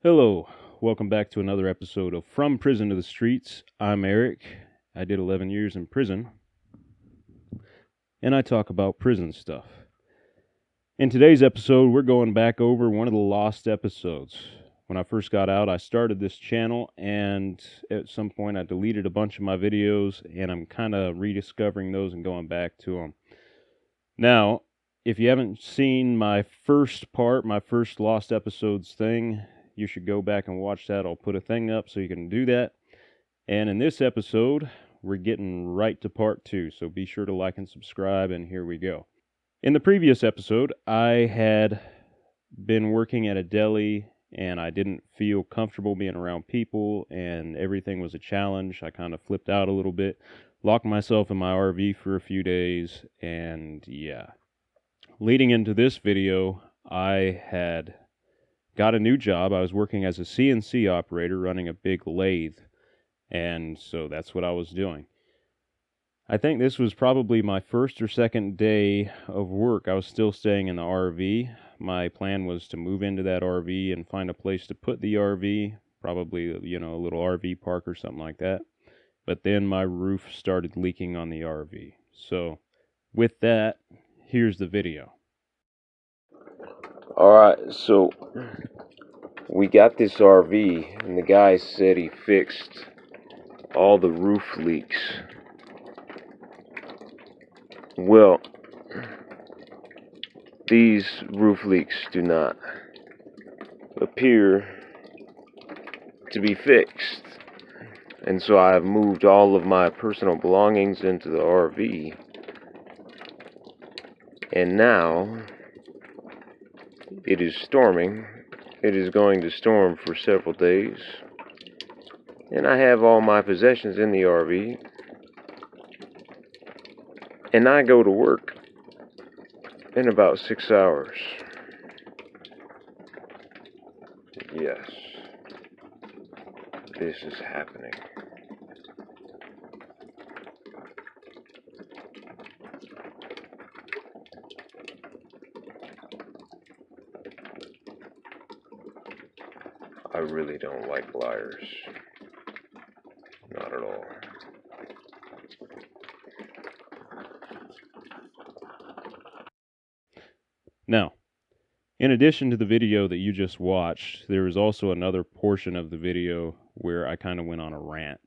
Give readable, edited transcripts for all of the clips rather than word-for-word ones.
Hello, welcome back to another episode of From Prison to the Streets. I'm Eric. I did 11 years in prison, and I talk about prison stuff. In today's episode, we're going back over one of the lost episodes. When I first got out, I started this channel, and at some point I deleted a bunch of my videos, and I'm kind of rediscovering those and going back to them. Now, if you haven't seen my first lost episodes thing, you should go back and watch that. I'll put a thing up so you can do that. And in this episode, we're getting right to part 2, so be sure to like and subscribe, and here we go. In the previous episode, I had been working at a deli, and I didn't feel comfortable being around people, and everything was a challenge. I kind of flipped out a little bit, locked myself in my RV for a few days, and yeah. Leading into this video, I had got a new job. I was working as a CNC operator running a big lathe. And so that's what I was doing. I think this was probably my first or second day of work. I was still staying in the RV. My plan was to move into that RV and find a place to put the RV, probably, a little RV park or something like that. But then my roof started leaking on the RV. So with that, here's the video. Alright, so we got this RV, and the guy said he fixed all the roof leaks. Well, these roof leaks do not appear to be fixed. And so I have moved all of my personal belongings into the RV. And now it is storming. It is going to storm for several days. And I have all my possessions in the RV. And I go to work in about 6 hours. Yes, this is happening. I really don't like liars. Not at all. Now, in addition to the video that you just watched, there was also another portion of the video where I kind of went on a rant,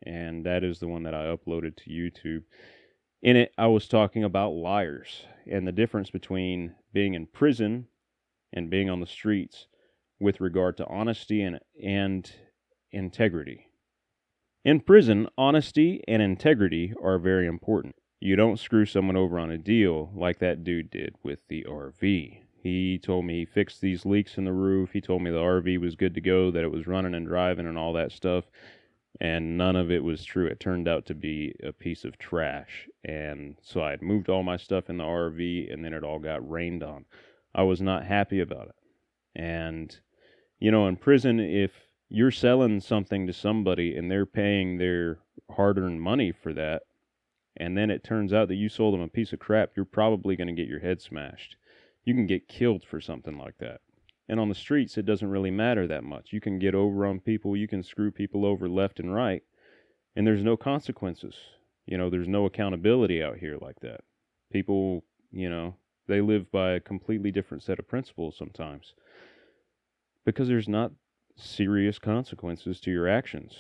and that is the one that I uploaded to YouTube. In it, I was talking about liars and the difference between being in prison and being on the streets with regard to honesty and integrity. In prison, honesty and integrity are very important. You don't screw someone over on a deal like that dude did with the RV. He told me he fixed these leaks in the roof. He told me the RV was good to go, that it was running and driving and all that stuff. And none of it was true. It turned out to be a piece of trash. And so I had moved all my stuff in the RV, and then it all got rained on. I was not happy about it. And, in prison, if you're selling something to somebody and they're paying their hard-earned money for that, and then it turns out that you sold them a piece of crap, you're probably going to get your head smashed. You can get killed for something like that. And on the streets, it doesn't really matter that much. You can get over on people, you can screw people over left and right, and there's no consequences. There's no accountability out here like that. People, they live by a completely different set of principles sometimes, because there's not serious consequences to your actions.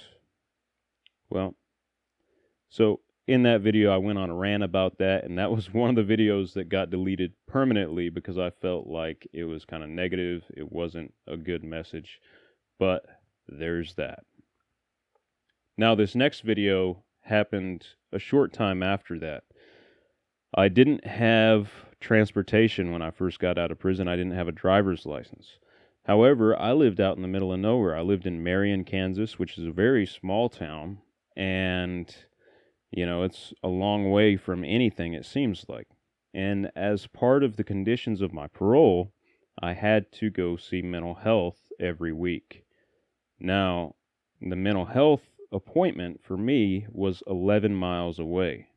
Well, so in that video, I went on a rant about that, and that was one of the videos that got deleted permanently because I felt like it was kind of negative. It wasn't a good message, but there's that. Now, this next video happened a short time after that. I didn't have transportation when I first got out of prison. I didn't have a driver's license. However, I lived out in the middle of nowhere. I lived in Marion, Kansas, which is a very small town, and it's a long way from anything, it seems like. And as part of the conditions of my parole, I had to go see mental health every week. Now, the mental health appointment for me was 11 miles away,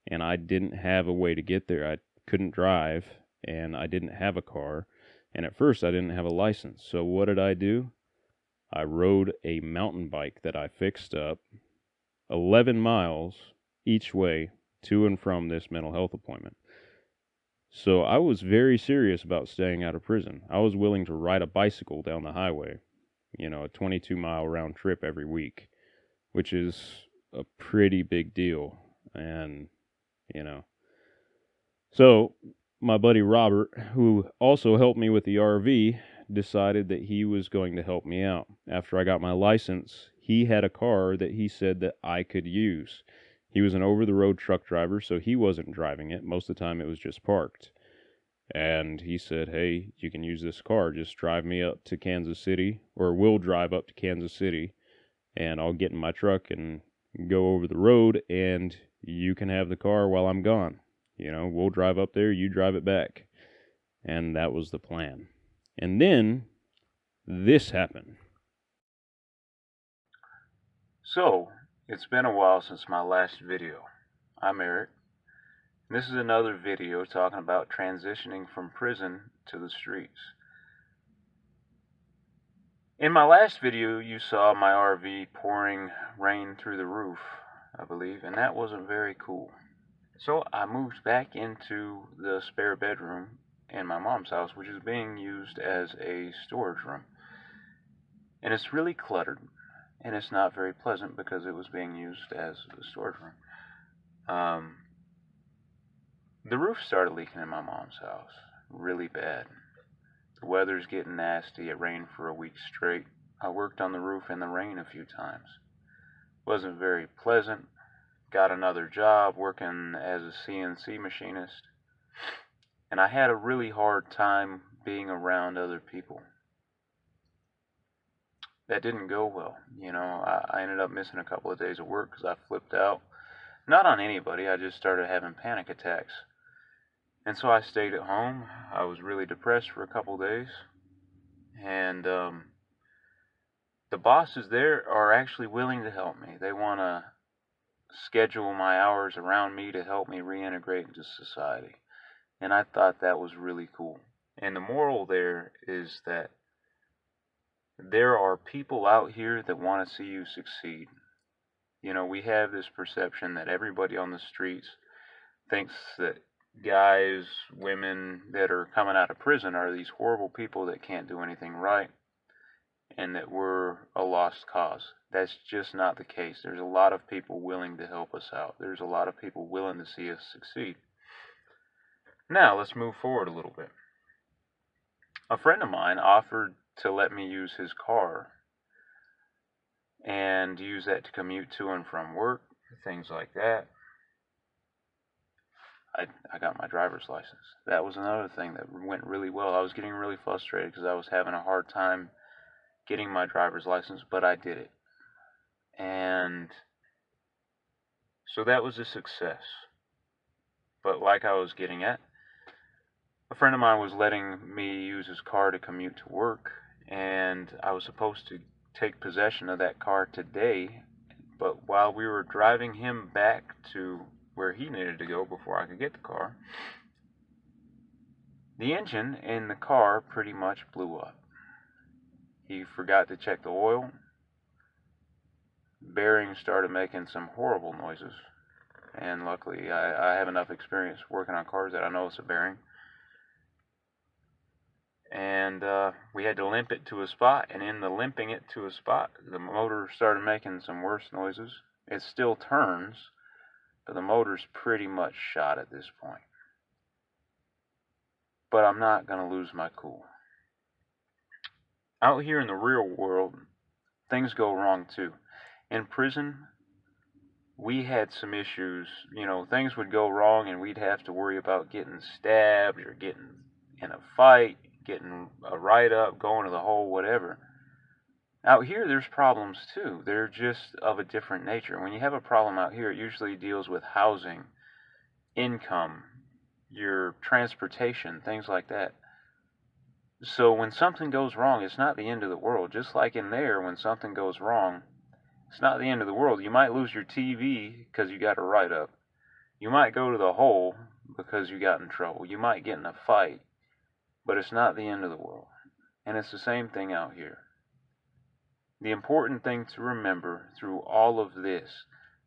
and I didn't have a way to get there. I couldn't drive, and I didn't have a car, and at first I didn't have a license. So what did I do? I rode a mountain bike that I fixed up 11 miles each way to and from this mental health appointment. So I was very serious about staying out of prison. I was willing to ride a bicycle down the highway, a 22-mile round trip every week, which is a pretty big deal. And, you know, so my buddy Robert, who also helped me with the RV, decided that he was going to help me out. After I got my license, he had a car that he said that I could use. He was an over-the-road truck driver, so he wasn't driving it. Most of the time it was just parked. And he said, hey, you can use this car. Just drive me up to Kansas City, or we'll drive up to Kansas City, and I'll get in my truck and go over the road, and you can have the car while I'm gone. We'll drive up there, you drive it back. And that was the plan. And then this happened. So, it's been a while since my last video. I'm Eric. This is another video talking about transitioning from prison to the streets. In my last video, you saw my RV pouring rain through the roof, I believe, and that wasn't very cool. So I moved back into the spare bedroom in my mom's house, which is being used as a storage room. And it's really cluttered, and it's not very pleasant because it was being used as a storage room. The roof started leaking in my mom's house, really bad. The weather's getting nasty. It rained for a week straight. I worked on the roof in the rain a few times. Wasn't very pleasant. Got another job working as a CNC machinist. And I had a really hard time being around other people. That didn't go well. I ended up missing a couple of days of work because I flipped out. Not on anybody, I just started having panic attacks. And so I stayed at home. I was really depressed for a couple of days. And the bosses there are actually willing to help me. They want to schedule my hours around me to help me reintegrate into society. And I thought that was really cool. And the moral there is that there are people out here that want to see you succeed. We have this perception that everybody on the streets thinks that guys, women that are coming out of prison are these horrible people that can't do anything right, and that we're a lost cause. That's just not the case. There's a lot of people willing to help us out. There's a lot of people willing to see us succeed. Now, let's move forward a little bit. A friend of mine offered to let me use his car and use that to commute to and from work, things like that. I got my driver's license. That was another thing that went really well. I was getting really frustrated because I was having a hard time getting my driver's license, but I did it. And so that was a success. But like I was getting at, a friend of mine was letting me use his car to commute to work, and I was supposed to take possession of that car today, but while we were driving him back to where he needed to go before I could get the car, the engine in the car pretty much blew up. He forgot to check the oil. Bearings started making some horrible noises, and luckily I have enough experience working on cars that I know it's a bearing. And we had to limp it to a spot, and in the limping it to a spot, the motor started making some worse noises. It still turns, but the motor's pretty much shot at this point. But I'm not going to lose my cool. Out here in the real world, things go wrong too. In prison, we had some issues. Things would go wrong and we'd have to worry about getting stabbed or getting in a fight, getting a write-up, going to the hole, whatever. Out here, there's problems too. They're just of a different nature. When you have a problem out here, it usually deals with housing, income, your transportation, things like that. So when something goes wrong, it's not the end of the world. Just like in there, when something goes wrong, it's not the end of the world. You might lose your TV because you got a write-up. You might go to the hole because you got in trouble. You might get in a fight, but it's not the end of the world. And it's the same thing out here. The important thing to remember through all of this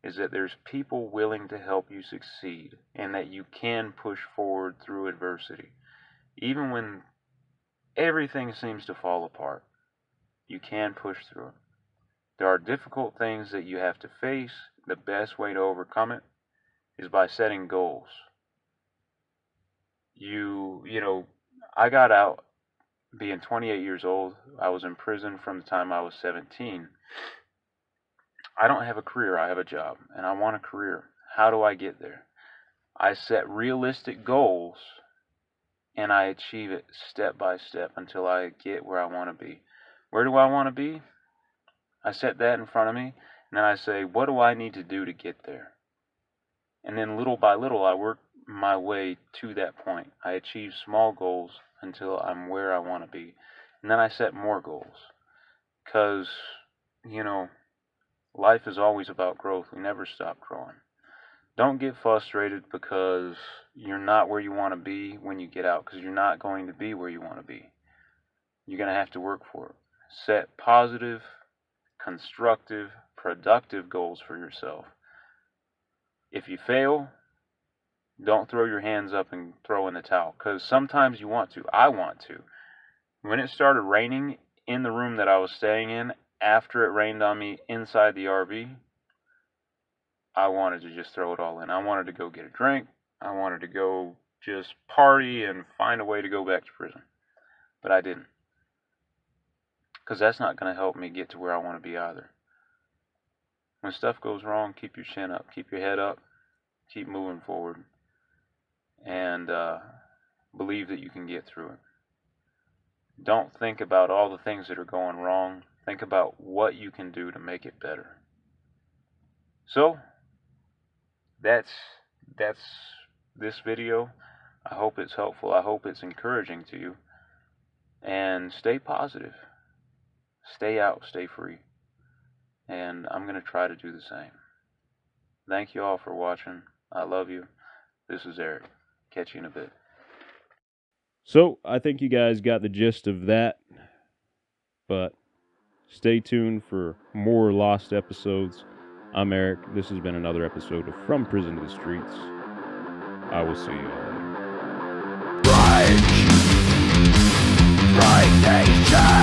is that there's people willing to help you succeed and that you can push forward through adversity. Even when everything seems to fall apart, you can push through it. There are difficult things that you have to face. The best way to overcome it is by setting goals. I got out being 28 years old. I was in prison from the time I was 17. I don't have a career, I have a job, and I want a career. How do I get there? I set realistic goals and I achieve it step by step until I get where I want to be. Where do I want to be? I set that in front of me, and then I say, what do I need to do to get there? And then little by little, I work my way to that point. I achieve small goals until I'm where I want to be. And then I set more goals. Because, life is always about growth. We never stop growing. Don't get frustrated because you're not where you want to be when you get out, because you're not going to be where you want to be. You're going to have to work for it. Set positive, constructive, productive goals for yourself. If you fail, don't throw your hands up and throw in the towel, because sometimes you want to. I want to. When it started raining in the room that I was staying in, after it rained on me inside the RV, I wanted to just throw it all in. I wanted to go get a drink. I wanted to go just party and find a way to go back to prison. But I didn't. Because that's not going to help me get to where I want to be either. When stuff goes wrong, keep your chin up. Keep your head up. Keep moving forward. And believe that you can get through it. Don't think about all the things that are going wrong. Think about what you can do to make it better. So, that's this video. I hope it's helpful. I hope it's encouraging to you. And stay positive. Stay out. Stay free. And I'm going to try to do the same. Thank you all for watching. I love you. This is Eric. Catch you in a bit. So, I think you guys got the gist of that. But stay tuned for more lost episodes. I'm Eric. This has been another episode of From Prison to the Streets. I will see you all later. Break nation.